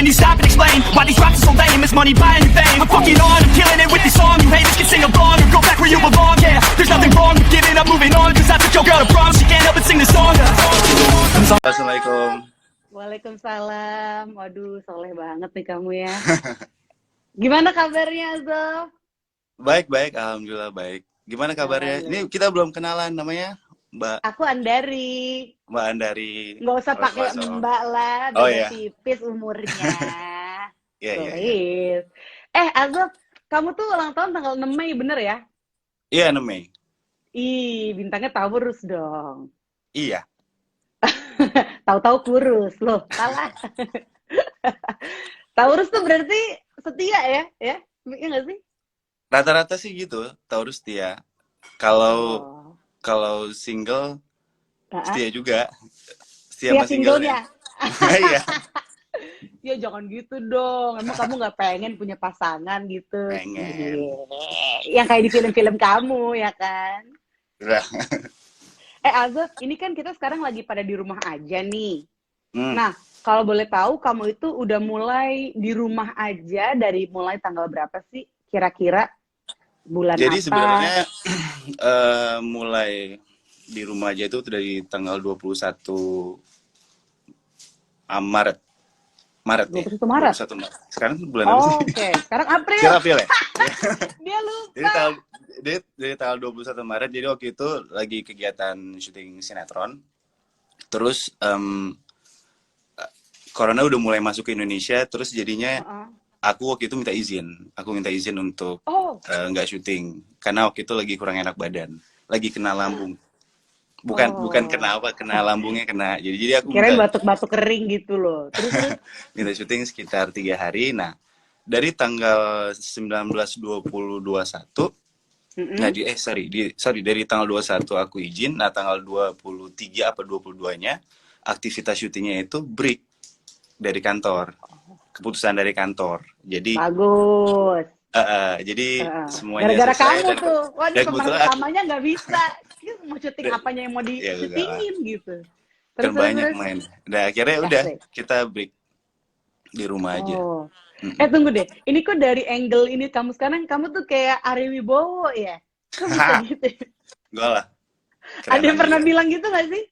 you stop and explain why these raps are so lame? Is money buying you fame? I'm fucking on, I'm killing it with this song. You haters can sing along or go back where you belong. Yeah, there's nothing wrong with giving up, moving on. Cause I took your girl to prom, she can't help but sing the song. Assalamualaikum. Waalaikumsalam. Waduh, soleh banget nih kamu ya. Gimana kabarnya, Zof? Baik, alhamdulillah baik. Gimana kabarnya? Ini kita belum kenalan, namanya Mbak Aku Andari. Andari. Nggak usah pakai Mbak lah, Oh, beda iya. tipis umurnya. Iya. Please. Azof, kamu tuh ulang tahun tanggal 6 Mei, bener ya? Iya, 6 Mei. Ih, bintangnya Taurus dong. Iya. Tahu-tahu kurus, loh, salah. Taurus tuh berarti setia ya? Iya nggak sih? Rata-rata sih gitu, Taurus setia. Kalau single setia juga. Setia sama singlenya. Iya. Ya jangan gitu dong. Emang kamu nggak pengen punya pasangan gitu? Pengen. Yang kayak di film-film kamu ya kan? Udah. Azof, ini kan kita sekarang lagi pada di rumah aja nih. Nah, kalau boleh tahu, kamu itu udah mulai di rumah aja dari mulai tanggal berapa sih? Kira-kira bulan jadi apa? sebenarnya mulai di rumah aja itu dari tanggal 21 Maret. 21 Maret. 21 Maret. Sekarang bulan apa sih? Oke. Sekarang April. Sekarang April ya? Dia lupa. Dari tanggal 21 Maret, jadi waktu itu lagi kegiatan syuting sinetron. Terus Corona udah mulai masuk ke Indonesia, terus jadinya aku waktu itu minta izin. Aku minta izin untuk nggak syuting. Karena waktu itu lagi kurang enak badan. Lagi kena lambung. Bukan kena apa, kena lambungnya kena. Jadi aku kirain batuk-batuk kering gitu loh. Terus minta syuting sekitar 3 hari. Nah, dari tanggal 19, 20, 21 nah dari tanggal 21 aku izin. Nah, tanggal 23 apa 22-nya aktivitas syutingnya itu break dari kantor. Keputusan dari kantor. Jadi bagus. Jadi semuanya gara-gara selesai kamu tuh. Waduh, pemeran utamanya nggak bisa. Mau syuting apanya yang mau di-syutingin gitu. Kan banyak main. Nah, akhirnya udah kita break di rumah aja. Tunggu deh. Ini kok dari angle ini kamu sekarang, kamu tuh kayak Ari Wibowo ya? Kok bisa gitu? Enggak lah. Ada yang pernah bilang gitu nggak sih?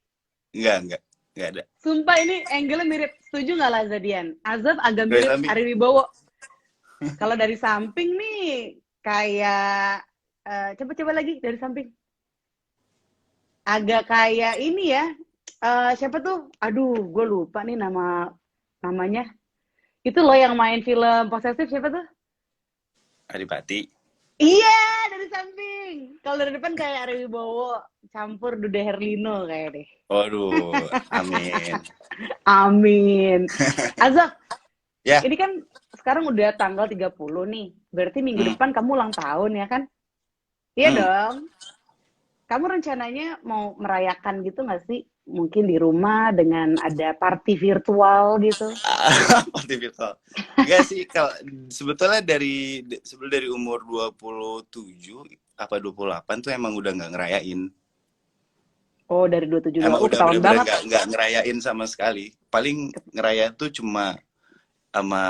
Enggak ada. Sumpah ini angle-nya mirip. Setuju nggak lah Zadian? Azof agak mirip Ari Wibowo. Kalau dari samping nih kayak coba lagi dari samping. Agak kayak ini ya. Siapa tuh? Aduh, gue lupa nih namanya. Itu loh yang main film posesif, siapa tuh? Adipati. Iya, dari samping. Kalau dari depan kayak Ari Wibowo campur Dude Herlino kayak deh. Waduh, amin. Amin. Azof, ya. Ini kan sekarang udah tanggal 30 nih. Berarti minggu depan kamu ulang tahun ya kan? Iya dong. Kamu rencananya mau merayakan gitu nggak sih? Mungkin di rumah dengan ada party virtual gitu. Party virtual. Enggak sih, kalau sebetulnya dari umur 27 apa 28 tuh emang udah nggak ngerayain. Oh, dari 27 emang udah tahun banget. Nggak ngerayain sama sekali. Paling ngerayain tuh cuma sama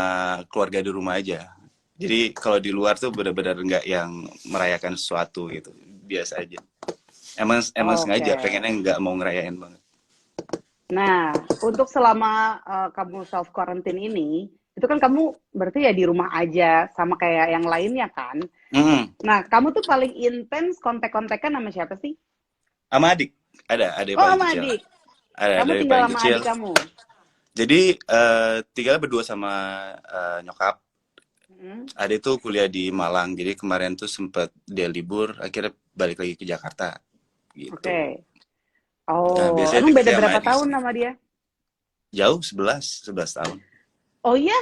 keluarga di rumah aja. Jadi kalau di luar tuh benar-benar nggak yang merayakan sesuatu gitu. Biasa aja. Emang sengaja pengennya nggak mau ngerayain banget. Nah, untuk selama kamu self quarantine ini, itu kan kamu berarti ya di rumah aja sama kayak yang lainnya kan? Nah, kamu tuh paling intens kontak-kontakan sama siapa sih? Sama adik. Ada paling sama kecil. adik. Ada kamu tinggal sama kecil. adik kamu? Jadi tinggal berdua sama nyokap. Adik tuh kuliah di Malang. Jadi kemarin tuh sempet dia libur, akhirnya balik lagi ke Jakarta. Gitu. Oke. Nah, emang beda berapa tahun sama dia? Jauh, 11 tahun. Oh iya?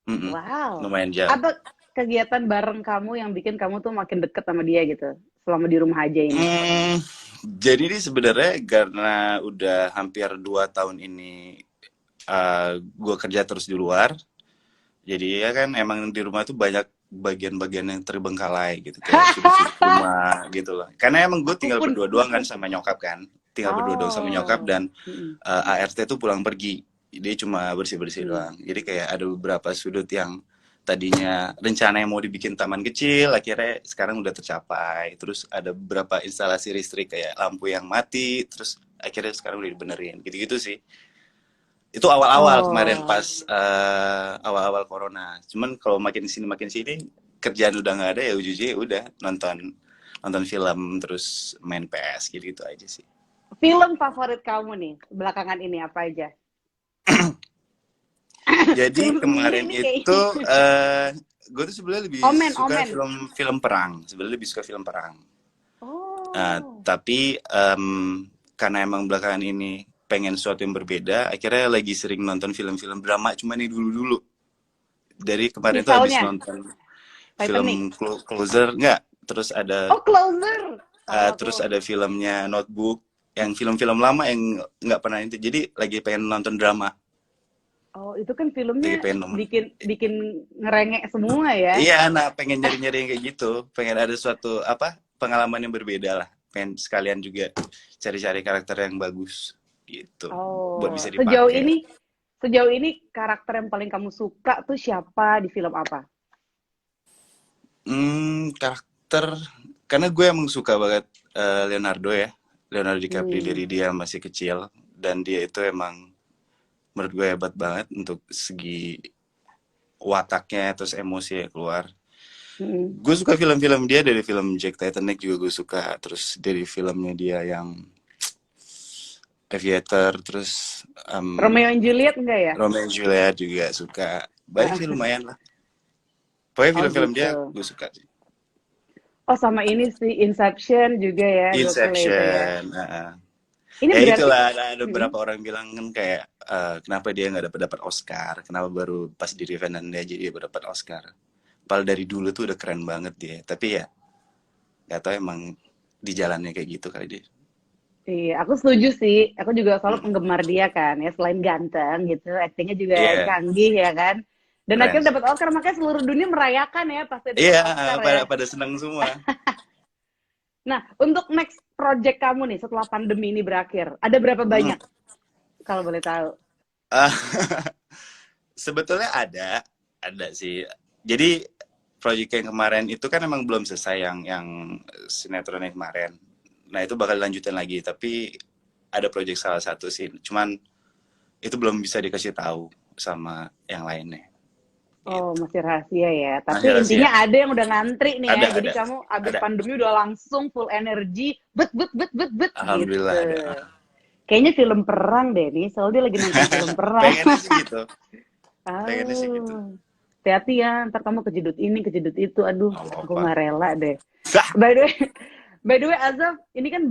Wow. Lumayan jauh. Apa kegiatan bareng kamu yang bikin kamu tuh makin deket sama dia gitu? Selama di rumah aja ini. Jadi ini sebenarnya karena udah hampir 2 tahun ini gue kerja terus di luar. Jadi ya kan emang di rumah tuh banyak bagian-bagian yang terbengkalai gitu, kayak sudut-sudut rumah gitu loh. Karena emang gue tinggal berdua doang kan sama nyokap kan, berdua doang sama nyokap dan ART tuh pulang pergi. dia cuma bersih-bersih Hmm. doang. Jadi kayak ada beberapa sudut yang tadinya rencananya mau dibikin taman kecil, akhirnya sekarang udah tercapai. Terus ada beberapa instalasi listrik kayak lampu yang mati, terus akhirnya sekarang udah dibenerin. Gitu-gitu sih. Itu awal-awal kemarin Oh, pas awal-awal corona. Cuman kalau makin sini kerjaan udah nggak ada ya ujungnya udah nonton nonton film terus main PS gitu aja sih. film favorit kamu nih belakangan ini apa aja? Jadi Film sendiri kemarin ini itu kayaknya. gue tuh sebenarnya lebih Omen, suka Omen. film perang. Sebenarnya lebih suka film perang. Oh, Tapi karena emang belakangan ini pengen sesuatu yang berbeda, akhirnya lagi sering nonton film-film drama. Cuman ini dulu-dulu. Dari kemarin tuh habis misalnya nonton Titanic. film Closer nggak? Terus ada Oh, Closer. Tahu aku. terus ada filmnya Notebook, yang film-film lama yang nggak pernah itu. Jadi lagi pengen nonton drama, Oh, itu kan lagi filmnya pengen nonton. bikin bikin ngerengek semua ya. Iya, nah pengen nyari-nyari yang kayak gitu, pengen ada suatu apa pengalaman yang berbeda lah. Pengen sekalian juga cari-cari karakter yang bagus gitu, buat Oh, bisa dipakai. sejauh ini karakter yang paling kamu suka tuh siapa di film apa? Karakter karena gue emang suka banget Leonardo ya, Leonardo DiCaprio Hmm. dari dia masih kecil dan dia itu emang menurut gue hebat banget untuk segi wataknya terus emosinya keluar. Mm-mm. Gue suka film-film dia dari film Jack Titanic juga gue suka, terus dari filmnya dia yang Aviator, terus Romeo and Juliet enggak ya? Romeo and Juliet juga suka. Banyak sih lumayan lah. Pokoknya Oh film-film dia gitu. gue suka sih. Oh sama ini sih Inception juga ya, gokil ya itu ya. Inception. Ini Ya berarti, itulah ada Mm-mm. beberapa orang bilang kan kayak kenapa dia nggak dapat Oscar, kenapa baru pas di Revenant dia jadi baru dapat Oscar. Padahal dari dulu tuh udah keren banget dia. Tapi ya nggak tahu emang di jalannya kayak gitu kali dia. Iya, aku setuju sih. Aku juga selalu Hmm. penggemar dia kan ya, selain ganteng gitu, aktingnya juga Iya, canggih ya kan. Dan keren akhirnya sih. dapat Oscar, makanya seluruh dunia merayakan ya pas dia dapat Iya, Oscar ya. pada senang semua. Nah, untuk next project kamu nih setelah pandemi ini berakhir, ada berapa Hmm. banyak kalau boleh tahu? Ah, sebetulnya ada sih. Jadi proyek yang kemarin itu kan emang belum selesai yang sinetron yang kemarin. Nah itu bakal lanjutin lagi, tapi ada proyek salah satu sih. Cuman itu belum bisa dikasih tahu sama yang lainnya. Oh, Gitu. masih rahasia ya. Masih Tapi rahasia. intinya ada yang udah ngantri nih ya. Jadi Ada, kamu abis ada. pandemi udah langsung full energi, bet Alhamdulillah gitu. ada. Kayaknya film perang deh nih. Soalnya dia lagi nonton film perang. Pengennya sih gitu. Ah, Pengennya sih gitu. hati-hati ya. Ntar kamu kejedut ini, kejedut itu. Aduh, aku Apa-apa. nggak rela deh. Sah. By the way, Azaf, ini kan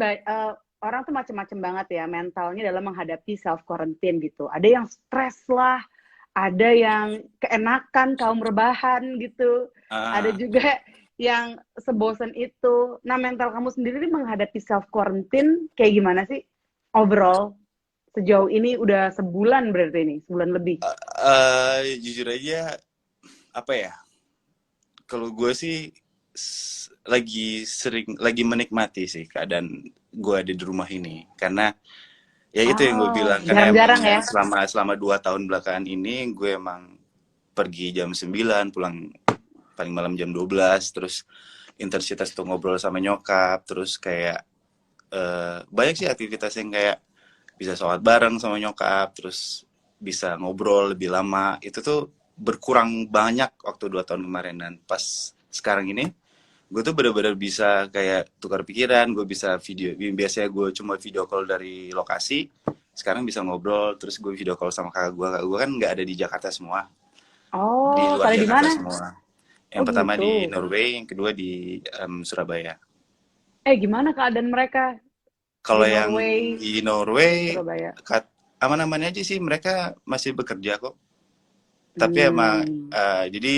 orang tuh macem-macem banget ya mentalnya dalam menghadapi self quarantine gitu. Ada yang stres lah, ada yang keenakan kaum rebahan gitu, ada Ah, juga yang sebosen itu. Nah, mental kamu sendiri nih menghadapi self quarantine kayak gimana sih overall? Sejauh ini udah sebulan berarti ini, sebulan lebih. jujur aja apa ya? Kalau gue sih lagi menikmati sih keadaan gue ada di rumah ini karena ya itu yang gue Oh, bilang karena jarang-jarang emang ya. selama 2 tahun belakangan ini gue emang pergi jam 9 pulang paling malam jam 12 terus intensitas tuh ngobrol sama nyokap terus kayak banyak sih aktivitas yang kayak bisa sholat bareng sama nyokap terus bisa ngobrol lebih lama itu tuh berkurang banyak waktu 2 tahun kemarin dan pas sekarang ini gue tuh benar-benar bisa kayak tukar pikiran gue bisa video biasanya gue cuma video call dari lokasi sekarang bisa ngobrol terus gue video call sama kakak gue kan nggak ada di Jakarta semua di Oh, luar pada di Jakarta mana? semua yang Oh pertama di gitu. Norway yang kedua di Surabaya. Gimana keadaan mereka di Kalau yang Norway, di Norway Surabaya? aman-aman aja sih mereka masih bekerja kok tapi emang Hmm, jadi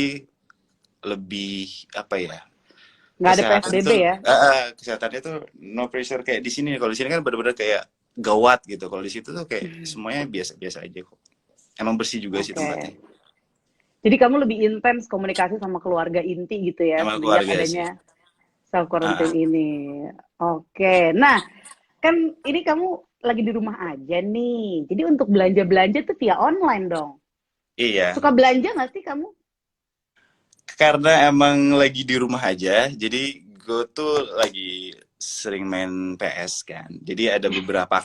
lebih apa ya nggak ada kesehatan PSBB tuh ya? kesehatannya tuh no pressure kayak di sini kalau di sini kan benar-benar kayak gawat gitu kalau di situ tuh kayak semuanya biasa-biasa aja kok emang bersih juga sih Oke. tempatnya Jadi kamu lebih intens komunikasi sama keluarga inti gitu ya, emang semenjak keluarga sih. adanya self Ah, quarantine ini. Oke. Nah, kan ini kamu lagi di rumah aja nih. Jadi untuk belanja-belanja tuh via online dong. Iya, Suka belanja nggak sih kamu? karena emang lagi di rumah aja, jadi gue tuh lagi sering main PS kan. Jadi ada beberapa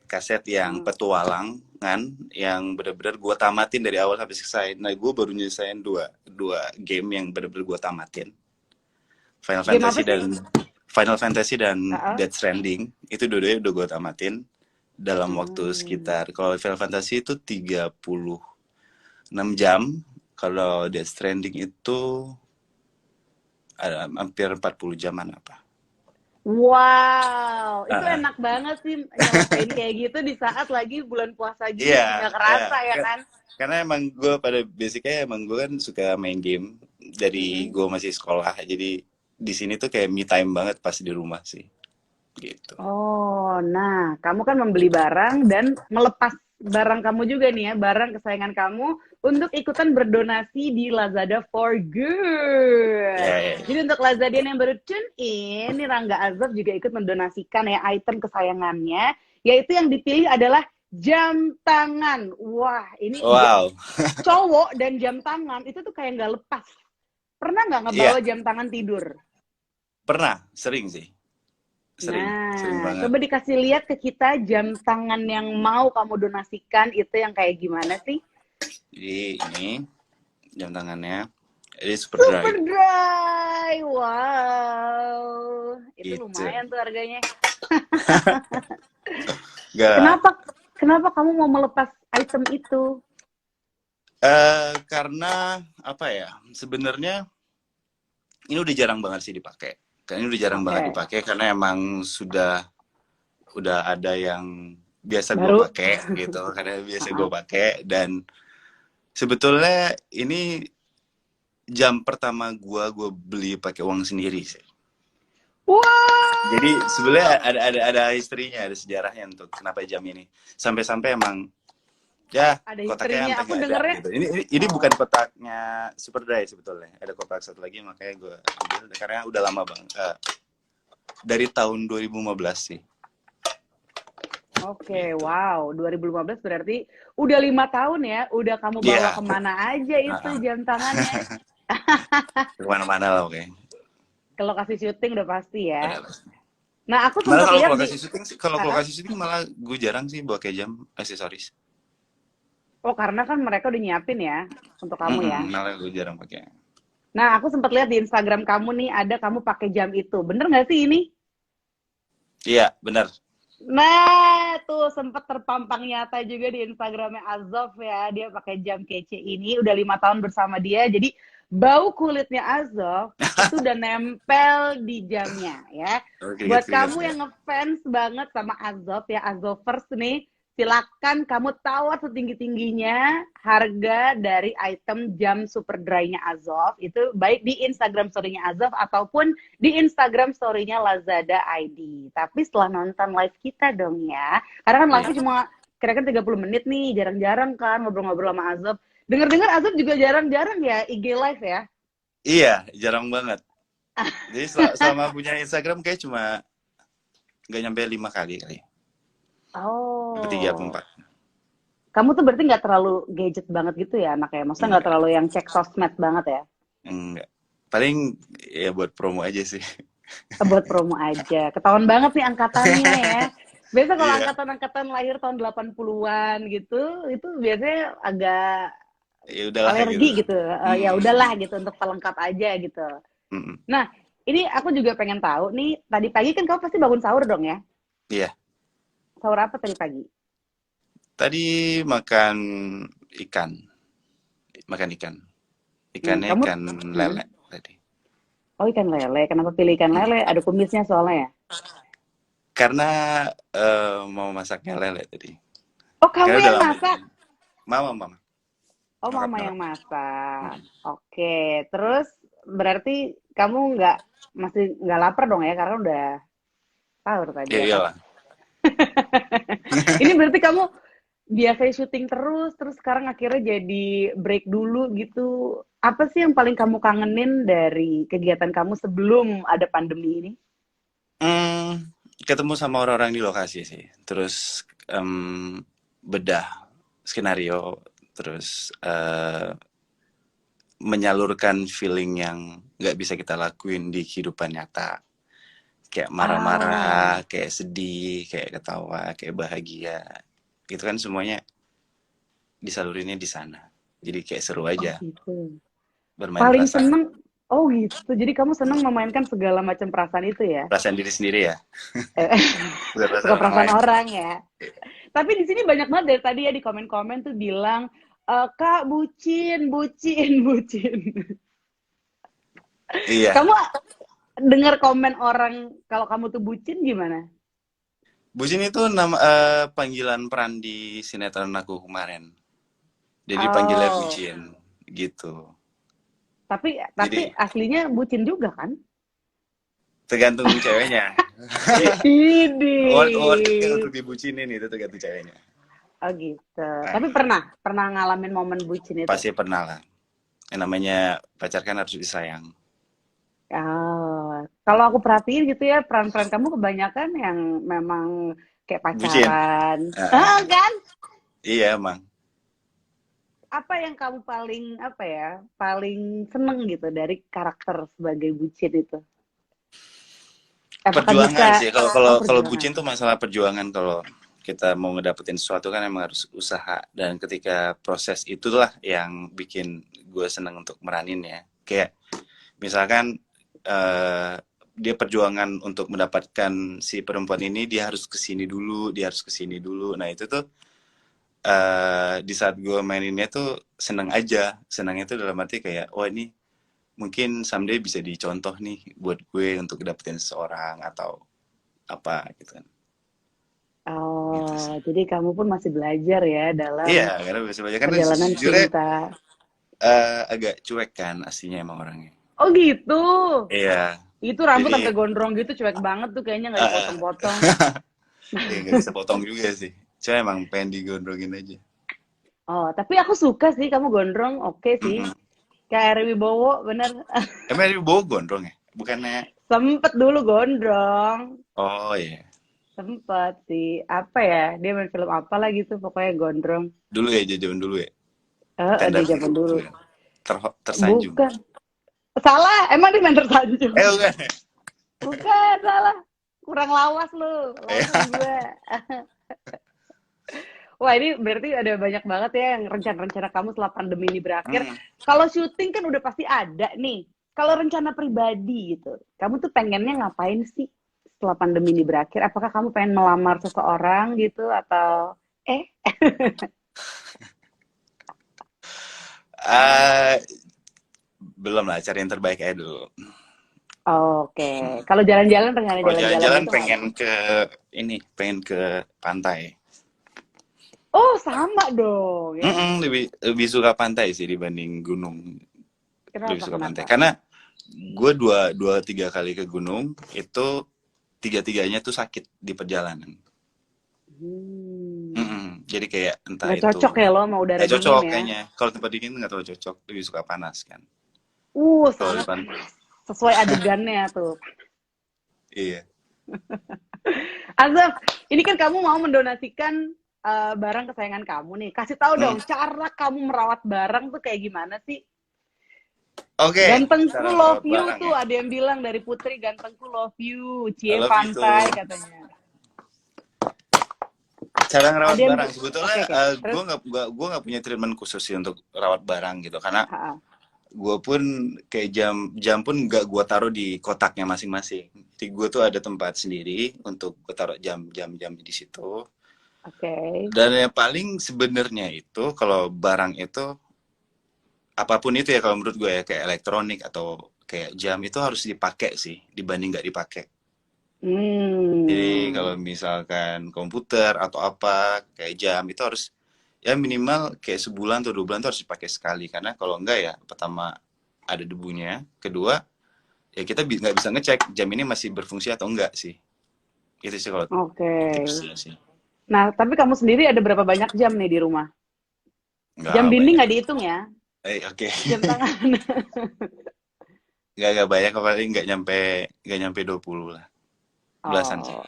kaset yang Hmm. petualangan, yang bener-bener gue tamatin dari awal sampai selesai. Nah, gue baru nyelesain dua game yang bener-bener gue tamatin. Final Game apa Fantasy sih? dan Final Fantasy dan Heeh. Death Stranding itu dua-duanya udah gue tamatin dalam waktu Hmm. sekitar, kalau Final Fantasy itu 36 jam, kalau Death Stranding itu ada hampir 40 jaman apa. Wow, itu Ah, enak banget sih nyelesain kayak gitu di saat lagi bulan puasa gini, iya, nggak iya. kerasa ya kan? Karena emang gue pada basicnya emang gue kan suka main game dari Mm-mm. gue masih sekolah. Jadi di sini tuh kayak me time banget pas di rumah sih, gitu. Oh, nah, kamu kan membeli barang dan melepas barang kamu juga nih ya, barang kesayangan kamu untuk ikutan berdonasi di Lazada for Good. Ya, ya, Jadi ya. untuk Lazadian yang baru tune in, nih Rangga Azov juga ikut mendonasikan ya item kesayangannya, yaitu yang dipilih adalah jam tangan. Wah, ini Wow, cowok dan jam tangan itu tuh kayak nggak lepas. Pernah nggak iya, ngebawa jam tangan tidur? pernah, sering sih, sering Nah, banget. coba dikasih lihat ke kita jam tangan yang mau kamu donasikan itu yang kayak gimana sih? Jadi ini jam tangannya, ini super dry, Super dry, wow, itu gitu. lumayan tuh harganya. Gak lah. Kenapa? Kenapa kamu mau melepas item itu? Karena apa ya? Sebenarnya ini udah jarang banget sih dipakai. Karena ini udah jarang banget Oke, dipakai karena emang udah ada yang biasa gue baru. pakai gitu. Karena biasa gue pakai, dan sebetulnya ini jam pertama gue beli pakai uang sendiri sih. Jadi sebenarnya Wow, ada historinya, ada sejarahnya untuk kenapa jam ini. Sampai-sampai emang ya ada kotaknya historinya. sampai Aku nggak ada dengernya. gitu. Ini bukan Oh, kotaknya Superdry sebetulnya. Ada kotak satu lagi, makanya gue ambil karena udah lama banget. Dari tahun 2015 sih. oke, Gitu. wow. 2015 berarti udah 5 tahun ya. Udah kamu bawa Iya. kemana aja itu Uh-uh. jam tangannya? Kemana-mana lah, oke. Ke lokasi syuting udah pasti ya. Udah pasti. Nah, aku Malah sempat kalau lihat di lokasi syuting sih, kalau ah, ah. lokasi syuting malah gue jarang sih bawa kayak jam aksesoris. Oh, karena kan mereka udah nyiapin ya untuk kamu ya. Malah gue jarang pakai. Nah, aku sempat lihat di Instagram kamu nih ada kamu pakai jam itu. Bener nggak sih ini? Iya, benar. Nah, tuh sempat terpampang nyata juga di Instagramnya Azov ya. Dia pakai jam kece ini udah 5 tahun bersama dia. Jadi bau kulitnya Azov itu udah nempel di jamnya ya. Oh, Buat keringat-keringat kamu ya. yang ngefans banget sama Azov ya, Azovers nih, silakan kamu tawar setinggi-tingginya harga dari item jam super dry-nya Azov itu baik di Instagram story-nya Azov ataupun di Instagram story-nya Lazada ID. Tapi setelah nonton live kita dong ya. Karena kan live Iya. cuma kira-kira 30 menit nih, jarang-jarang kan ngobrol-ngobrol sama Azov. Dengar-dengar Azov juga jarang-jarang ya IG live ya. Iya, jarang banget. Jadi selama punya Instagram kayak cuma nggak nyampe 5 kali kali. Sampai tiga atau Oh, empat. kamu tuh berarti nggak terlalu gadget banget gitu ya anaknya? Maksudnya nggak Enggak, terlalu yang cek sosmed banget ya? enggak. Paling ya buat promo aja sih. Buat promo aja. Ketahuan banget nih angkatannya ya. Biasa kalau Iya, angkatan-angkatan lahir tahun 80-an gitu, itu biasanya agak ya udahlah gitu. alergi gitu. Ya udahlah Mm-mm. gitu untuk pelengkap aja gitu. Mm-mm. Nah, ini aku juga pengen tahu nih, tadi pagi kan kamu pasti bangun sahur dong ya? Iya, Sahur apa tadi pagi? tadi makan ikan, makan ikan. Ikannya Kamu ikan hmm. lele tadi. Oh, ikan lele. Kenapa pilih ikan Mm. lele? Ada kumisnya soalnya ya? Karena mau masaknya lele tadi. Oh, kamu Karena udah yang lama. masak? Mama. Oh, Nyokap, mama yang nyokap. masak. Mm. Oke, terus berarti kamu masih nggak lapar dong ya karena udah sahur tadi Ya ya kan? iyalah. Ini berarti kamu biasanya syuting terus sekarang akhirnya jadi break dulu gitu. Apa sih yang paling kamu kangenin dari kegiatan kamu sebelum ada pandemi ini? Hmm, ketemu sama orang-orang di lokasi sih. Terus bedah skenario, terus menyalurkan feeling yang nggak bisa kita lakuin di kehidupan nyata. Kayak Ah, marah-marah, kayak sedih, kayak ketawa, kayak bahagia. Itu kan semuanya disalurinnya di sana. Jadi kayak seru oh aja gitu. bermain Paling perasaan. seneng, oh gitu. Jadi kamu seneng memainkan segala macam perasaan itu ya? Perasaan diri sendiri ya, Eh, bukan Suka perasaan orang perasaan lain. orang ya. Tapi di sini banyak banget dari tadi ya di komen-komen tuh bilang, Kak bucin, bucin, bucin. Iya, Kamu dengar komen orang kalau kamu tuh bucin gimana? Bucin itu nama panggilan peran di sinetron aku kemarin. Jadi panggilnya Oh, Bucin gitu. tapi Jadi aslinya bucin juga kan? tergantung ceweknya. Worth it Ini. untuk dibucinin itu tergantung ceweknya. Oh gitu. Nah, Tapi pernah ngalamin momen bucin itu. pasti pernah lah. Yang namanya pacar kan harus disayang. Ah, kalau aku perhatiin gitu ya, peran-peran kamu kebanyakan yang memang kayak Bucin. pacaran. Ah, Nah, kan? iya emang. Apa yang kamu paling apa ya, paling seneng gitu dari karakter sebagai bucin itu? Apakah Perjuangan bisa? sih. Kalau Oh, kalau kalau perjuangan. bucin tuh masalah perjuangan. Kalau kita mau ngedapetin sesuatu kan emang harus usaha. Dan ketika proses itulah yang bikin gue seneng untuk meranin ya. Kayak misalkan dia perjuangan untuk mendapatkan si perempuan ini, dia harus kesini dulu, dia harus kesini dulu. Nah itu tuh di saat gue maininnya tuh seneng aja. Senangnya tuh dalam arti kayak, wah ini mungkin someday bisa dicontoh nih buat gue untuk dapetin seseorang atau apa gitu kan. Gitu Oh, sih. jadi kamu pun masih belajar ya Iya, dalam karena bisa belajar. Karena perjalanan sejujurnya cinta. agak cuek kan aslinya emang orangnya. Oh gitu. Iya, Itu rambut jadi sampai gondrong gitu cuek banget tuh kayaknya nggak uh, dipotong-potong. ya nggak bisa potong juga sih. Cuma emang pengen digondrongin aja. Oh, tapi aku suka sih kamu gondrong, oke sih. Mm-mm. Kayak Ari Wibowo, bener. Emang dari Bogor gondrong ya? Bukannya? Sempet dulu gondrong. Oh iya. Sempet sih. Apa ya? Dia main film apa lagi tuh pokoknya gondrong. Dulu ya, zaman dulu ya. Dia Tenda zaman biru dulu. tuh ya. Tersanjung. Bukan. Salah, emang dia main tersanjung. Bukan. Bukan, salah. Kurang lawas lu, Eh, lawasin gue. Wah, ini berarti ada banyak banget ya yang rencana-rencana kamu setelah pandemi ini berakhir. hmm. Kalau syuting kan udah pasti ada nih. Kalau rencana pribadi gitu, kamu tuh pengennya ngapain sih setelah pandemi ini berakhir? Apakah kamu pengen melamar seseorang gitu atau eh? Ah, belum lah, cari yang terbaik aja dulu. Oke. Kalau jalan-jalan rencana Kalau jalan-jalannya jalan-jalan tuh pengen ngapain? ke ini, pengen ke pantai. Oh, sama dong ya. Lebih lebih suka pantai sih dibanding gunung. Lebih Kenapa suka kenapa? pantai. Karena gue dua tiga kali ke gunung itu tiga-tiganya tuh sakit di perjalanan. Hmm. Jadi kayak entah Nggak itu cocok ya lo sama udara dingin cocok ya. kayaknya. Kalau tempat dingin nggak terlalu cocok, lebih suka panas kan. Kalau di Sangat pantai, panas. Sesuai adegannya tuh. iya. Azaf, ini kan kamu mau mendonasikan barang kesayangan kamu nih. Kasih tahu Hmm. dong, cara kamu merawat barang tuh kayak gimana sih? Oke, Gantengku cara love merawat you barang tuh, ya. ada yang bilang dari Putri, gantengku love you, I cie love you pantai too. katanya. Cara ngerawat Ada yang barang sebetulnya oke oke. gue Terus, nggak punya treatment khusus sih untuk rawat barang gitu karena ha-ha. gue pun kayak jam pun nggak gue taruh di kotaknya masing-masing. Jadi gue tuh ada tempat sendiri untuk gue taruh jam di situ. Oke. Dan yang paling sebenarnya itu kalau barang itu apapun itu ya kalau menurut gue ya kayak elektronik atau kayak jam itu harus dipakai sih dibanding nggak dipakai. Jadi Hmm. kalau misalkan komputer atau apa kayak jam itu harus ya minimal kayak sebulan atau 2 bulan tuh harus dipakai sekali karena kalau enggak ya pertama ada debunya, kedua ya kita nggak bisa ngecek jam ini masih berfungsi atau enggak sih. Itu sih kalau Oke. tipsnya sih. Nah, tapi kamu sendiri ada berapa banyak jam nih di rumah? Jam Nggak dinding banyak. nggak dihitung ya? Oke. Jam tangan. Nggak banyak paling nggak nyampe 20 lah. Belasan sih. Oh.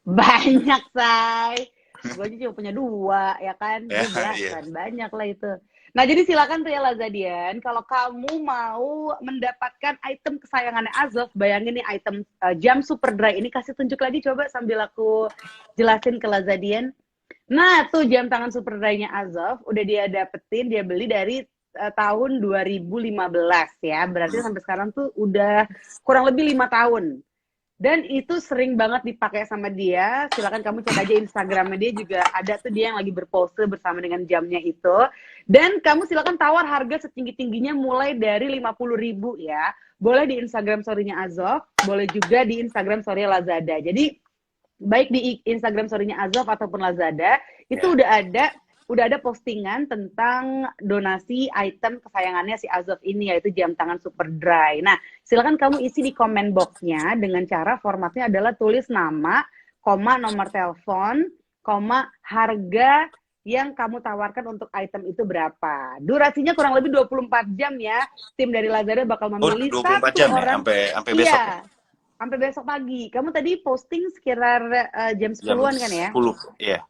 Banyak, say. Gue aja cuma punya 2, ya kan? Ya, Gue iya. belasan, banyak lah itu. Nah, jadi silakan tuh ya Lazadian, kalau kamu mau mendapatkan item kesayangannya Azov, bayangin nih item jam super dry ini, kasih tunjuk lagi coba sambil aku jelasin ke Lazadian. Nah, tuh jam tangan super dry-nya Azov udah dia dapetin, dia beli dari tahun 2015 ya. Berarti sampai sekarang tuh udah kurang lebih 5 tahun. Dan itu sering banget dipakai sama dia. Silakan kamu cek aja Instagramnya dia, juga ada tuh dia yang lagi berpose bersama dengan jamnya itu. Dan kamu silakan tawar harga setinggi-tingginya mulai dari 50.000 ya. Boleh di Instagram story-nya Azov, boleh juga di Instagram story Lazada. Jadi baik di Instagram story-nya Azov ataupun Lazada, itu Ya. udah ada postingan tentang donasi item kesayangannya si Azov ini, yaitu jam tangan super dry. Nah, silakan kamu isi di comment box-nya dengan cara formatnya adalah tulis nama, koma nomor telepon, koma harga yang kamu tawarkan untuk item itu berapa. Durasinya kurang lebih 24 jam ya. Tim dari Lazada bakal Oh, memilih 24 satu jam ya? orang. Sampai besok ya? Iya, sampai besok pagi. Kamu tadi posting sekitar jam Jam 10-an kan ya? 10. Iya.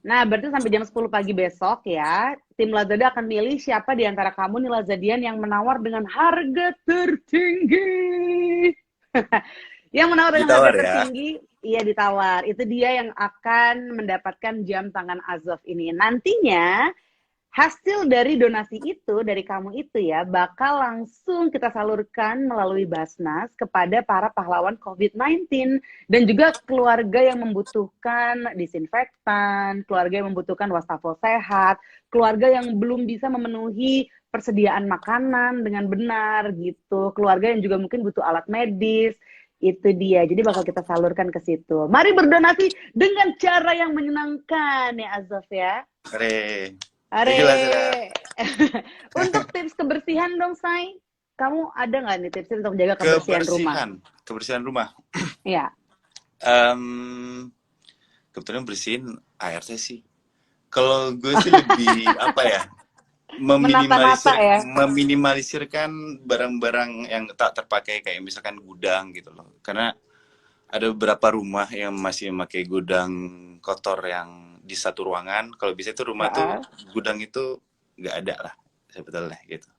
Nah, berarti sampai jam 10 pagi besok ya, tim Lazada akan milih siapa di antara kamu nih Lazadian yang menawar dengan harga tertinggi. Yang menawar dengan harga Ditawar ya? tertinggi, iya ditawar. Itu dia yang akan mendapatkan jam tangan Azov ini. Nantinya, hasil dari donasi itu, dari kamu itu ya, bakal langsung kita salurkan melalui Basnas kepada para pahlawan COVID-19 dan juga keluarga yang membutuhkan disinfektan, keluarga yang membutuhkan wastafel sehat, keluarga yang belum bisa memenuhi persediaan makanan dengan benar gitu, keluarga yang juga mungkin butuh alat medis. Itu dia, jadi bakal kita salurkan ke situ. Mari berdonasi dengan cara yang menyenangkan ya Azov ya. Keren. Thank you, Lazada. Are. Untuk tips kebersihan dong, Say. Kamu ada nggak nih tips untuk menjaga kebersihan rumah? Kebersihan rumah. Iya. Kebetulan bersihin ART sih. Kalau gue sih lebih apa ya? Menata-nata ya. Meminimalisirkan barang-barang yang tak terpakai, kayak misalkan gudang gitu loh. Karena ada beberapa rumah yang masih memakai gudang kotor yang di satu ruangan. Kalau bisa itu rumah tuh gudang itu nggak ada lah sebetulnya gitu.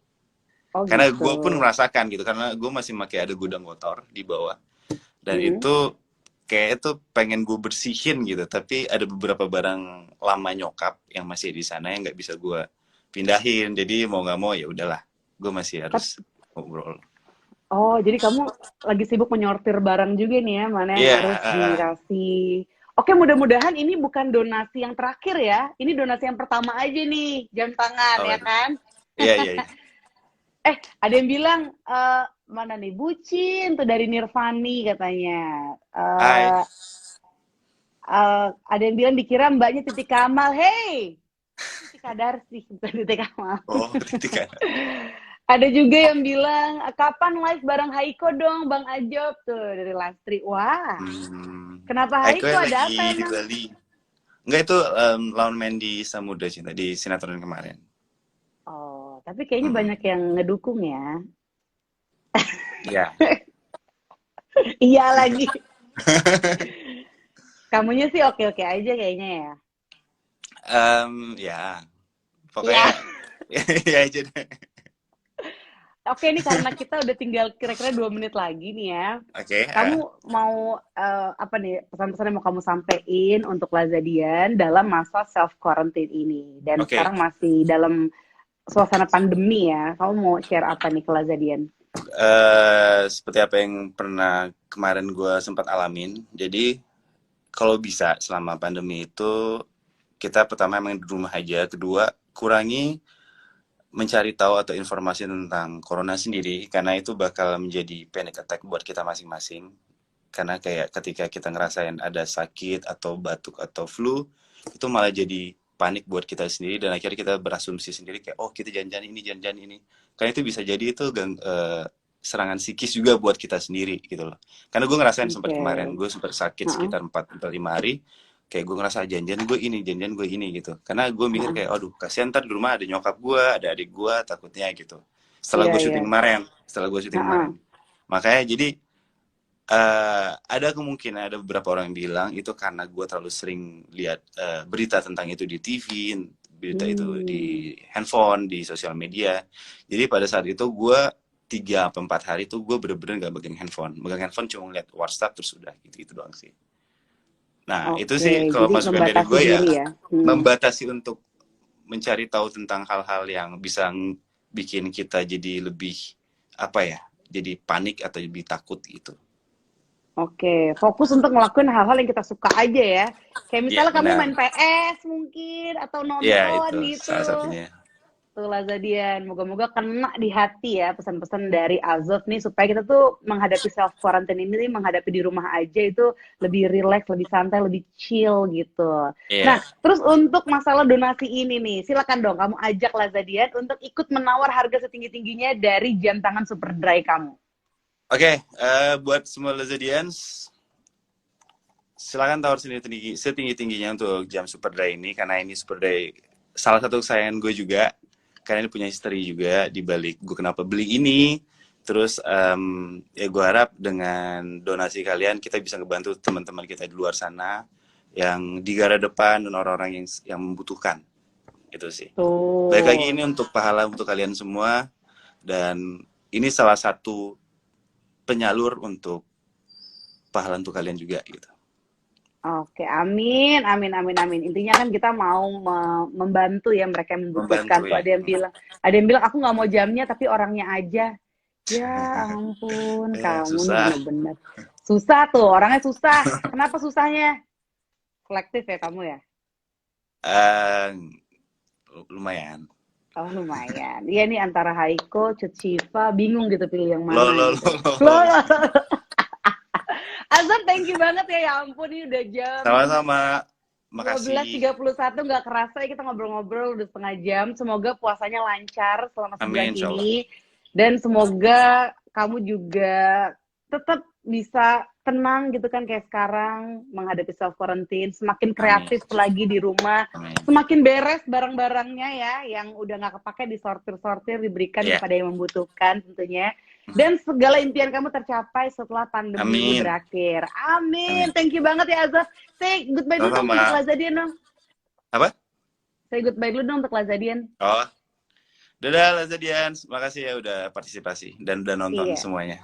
Oh Karena gitu. gue pun merasakan gitu, karena gue masih pakai ada gudang kotor di bawah. Dan itu kayak itu pengen gue bersihin gitu, tapi ada beberapa barang lama nyokap yang masih di sana yang nggak bisa gue pindahin. Jadi mau nggak mau ya udahlah, gue masih harus ngobrol. Oh, jadi kamu lagi sibuk menyortir barang juga nih ya, mana yang harus dirasi. Oke, mudah-mudahan ini bukan donasi yang terakhir ya. Ini donasi yang pertama aja nih, jam tangan ya kan? Iya. Ada yang bilang, mana nih, bucin tuh dari Nirvani katanya. Hai. Ada yang bilang dikira mbaknya Titik Kamal. Hey, Titik Kadar sih, bukan Titik Kamal. Oh, Titik Kadar. Ada juga yang bilang, kapan live bareng Haiko dong, Bang Ajob tuh dari Lastri. Wah, kenapa Haiko ada apa di emang? Bali. Enggak, itu lawan main di Samudra Cinta di sinetron kemarin. Oh, tapi kayaknya banyak yang ngedukung ya. Iya. Iya lagi. Kamunya sih oke-oke aja kayaknya ya. Ya. Pokoknya ya aja deh. Oke, ini karena kita udah tinggal kira-kira 2 menit lagi nih ya. Oke. Kamu mau apa nih pesan-pesan yang mau kamu sampein untuk Lazadian dalam masa self quarantine ini? Dan sekarang masih dalam suasana pandemi ya. Kamu mau share apa nih ke Lazadian? Seperti apa yang pernah kemarin gue sempat alamin. Jadi kalau bisa selama pandemi itu kita pertama emang di rumah aja. Kedua, kurangi mencari tahu atau informasi tentang corona sendiri, karena itu bakal menjadi panic attack buat kita masing-masing. Karena kayak ketika kita ngerasain ada sakit atau batuk atau flu, itu malah jadi panik buat kita sendiri, dan akhirnya kita berasumsi sendiri kayak, oh kita jangan ini. Karena itu bisa jadi itu serangan psikis juga buat kita sendiri gitu loh. Karena gue ngerasain sempat kemarin, gue sempat sakit sekitar 4-5 hari, kayak gue ngerasa janjian gue ini gitu. Karena gue mikir kayak, aduh kasihan ntar di rumah ada nyokap gue, ada adik gue, takutnya gitu. Setelah gue syuting kemarin. Makanya jadi Ada kemungkinan, ada beberapa orang yang bilang itu karena gue terlalu sering lihat berita tentang itu di TV, berita itu di handphone, di sosial media. Jadi pada saat itu gue 3-4 hari itu gue bener-bener gak megang handphone. Megang handphone cuma ngeliat WhatsApp terus udah gitu doang sih. Nah itu sih kalau jadi masukan dari membatasi gue ya, diri ya. membatasi untuk mencari tahu tentang hal-hal yang bisa bikin kita jadi lebih apa ya, jadi panik atau lebih takut gitu. Oke, fokus untuk ngelakuin hal-hal yang kita suka aja ya. Kayak Ya misalnya kamu benar. main PS mungkin atau Ya nonton itu gitu. salah satunya. Tuh Lazadian, moga-moga kena di hati ya pesan-pesan dari Azov nih supaya kita tuh menghadapi self quarantine ini, menghadapi di rumah aja itu lebih relax, lebih santai, lebih chill gitu. Nah, Iya. terus untuk masalah donasi ini nih, silakan dong kamu ajak Lazadian untuk ikut menawar harga setinggi-tingginya dari jam tangan super dry kamu. Oke, buat semua Lazadians, silakan tawar setinggi-tingginya untuk jam super dry ini, karena ini super dry salah satu kesayangan gue juga, karena ini punya history juga di balik gue kenapa beli ini. Terus ya gue harap dengan donasi kalian kita bisa ngebantu teman-teman kita di luar sana yang di garda depan dan orang-orang yang membutuhkan. Itu sih. Tuh. Baik lagi ini untuk pahala untuk kalian semua, dan ini salah satu penyalur untuk pahala untuk kalian juga gitu. Oke, amin, amin, amin, amin. Intinya kan kita mau membantu ya mereka yang membutuhkan. Membantu Tuh ya. ada yang bilang aku nggak mau jamnya tapi orangnya aja. Ya ampun, Ya, kamu nih susah. bener-bener susah tuh, orangnya susah. Kenapa susahnya? Kolektif ya kamu ya? Lumayan. Oh lumayan. Iya nih antara Haiko, Cut Shiva, bingung gitu pilih yang Lo. mana gitu. Loh. Azam, thank you banget ya ampun ini udah jam Sama-sama. Makasih. 12.31 nggak kerasa ya kita ngobrol-ngobrol udah setengah jam. Semoga puasanya lancar selama sebulan Amin, insyaallah. ini. Dan semoga kamu juga tetap bisa tenang gitu kan kayak sekarang menghadapi self quarantine, semakin kreatif lagi di rumah, Amin. semakin beres barang-barangnya ya yang udah nggak kepake disortir-sortir diberikan kepada yang membutuhkan tentunya. Dan segala impian kamu tercapai setelah pandemi ini berakhir. Amin. Thank you banget ya Azaf. Say goodbye dulu dong untuk Lazadian dong. Apa? Say goodbye dulu dong untuk Lazadian. Oh. Dadah Lazadian. Makasih ya udah partisipasi dan udah nonton semuanya.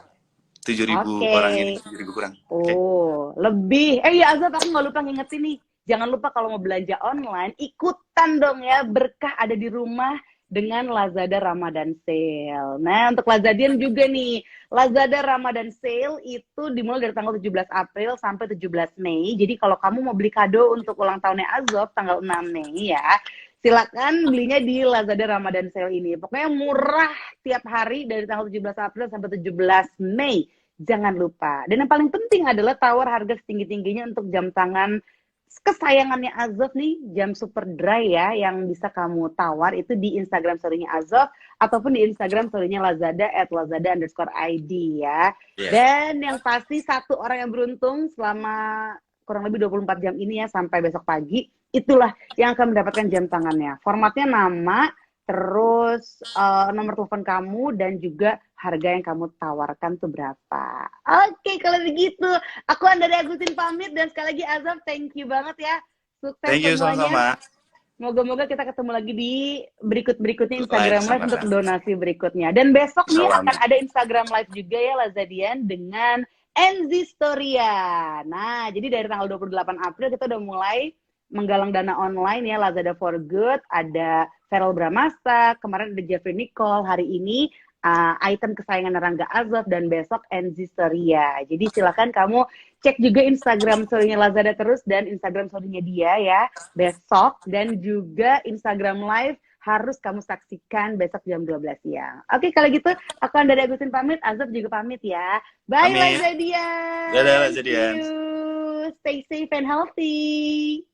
7.000 orang ini, 7.000 kurang. Oh, lebih. Ya Azaf, aku nggak lupa ngingetin nih. Jangan lupa kalau mau belanja online, ikutan dong ya. Berkah ada di rumah dengan Lazada Ramadan Sale. Nah, untuk Lazadian juga nih. Lazada Ramadan Sale itu dimulai dari tanggal 17 April sampai 17 Mei. Jadi kalau kamu mau beli kado untuk ulang tahunnya Azov tanggal 6 Mei ya, silakan belinya di Lazada Ramadan Sale ini. Pokoknya murah tiap hari dari tanggal 17 April sampai 17 Mei. Jangan lupa. Dan yang paling penting adalah tawar harga setinggi-tingginya untuk jam tangan kesayangannya Azov nih, jam super dry ya, yang bisa kamu tawar itu di Instagram story-nya Azov ataupun di Instagram story-nya Lazada @lazada_id ya. Dan yang pasti satu orang yang beruntung selama kurang lebih 24 jam ini ya sampai besok pagi, itulah yang akan mendapatkan jam tangannya. Formatnya nama, terus nomor telepon kamu dan juga harga yang kamu tawarkan tuh berapa. Oke, kalau begitu aku Andari Agusin pamit dan sekali lagi Azam thank you banget ya. Sukses thank you semuanya. Sama-sama. Moga-moga kita ketemu lagi di berikutnya Instagram Live untuk donasi berikutnya. Dan besok nih akan ada Instagram Live juga ya Lazadian dengan Enzi Storia. Nah, jadi dari tanggal 28 April kita udah mulai menggalang dana online ya Lazada for Good. Ada Feral Bramasta, kemarin ada Jeffrey Nicole, hari ini item kesayangan Rangga Azov, dan besok Enzi Storia. Jadi silakan kamu cek juga Instagram story-nya Lazada terus dan Instagram story-nya dia ya besok, dan juga Instagram Live harus kamu saksikan besok jam 12 siang. Oke, kalau gitu aku Andari Agusin pamit, Azov juga pamit ya. Bye Lazadian. Dadah Lazadian. Stay safe and healthy.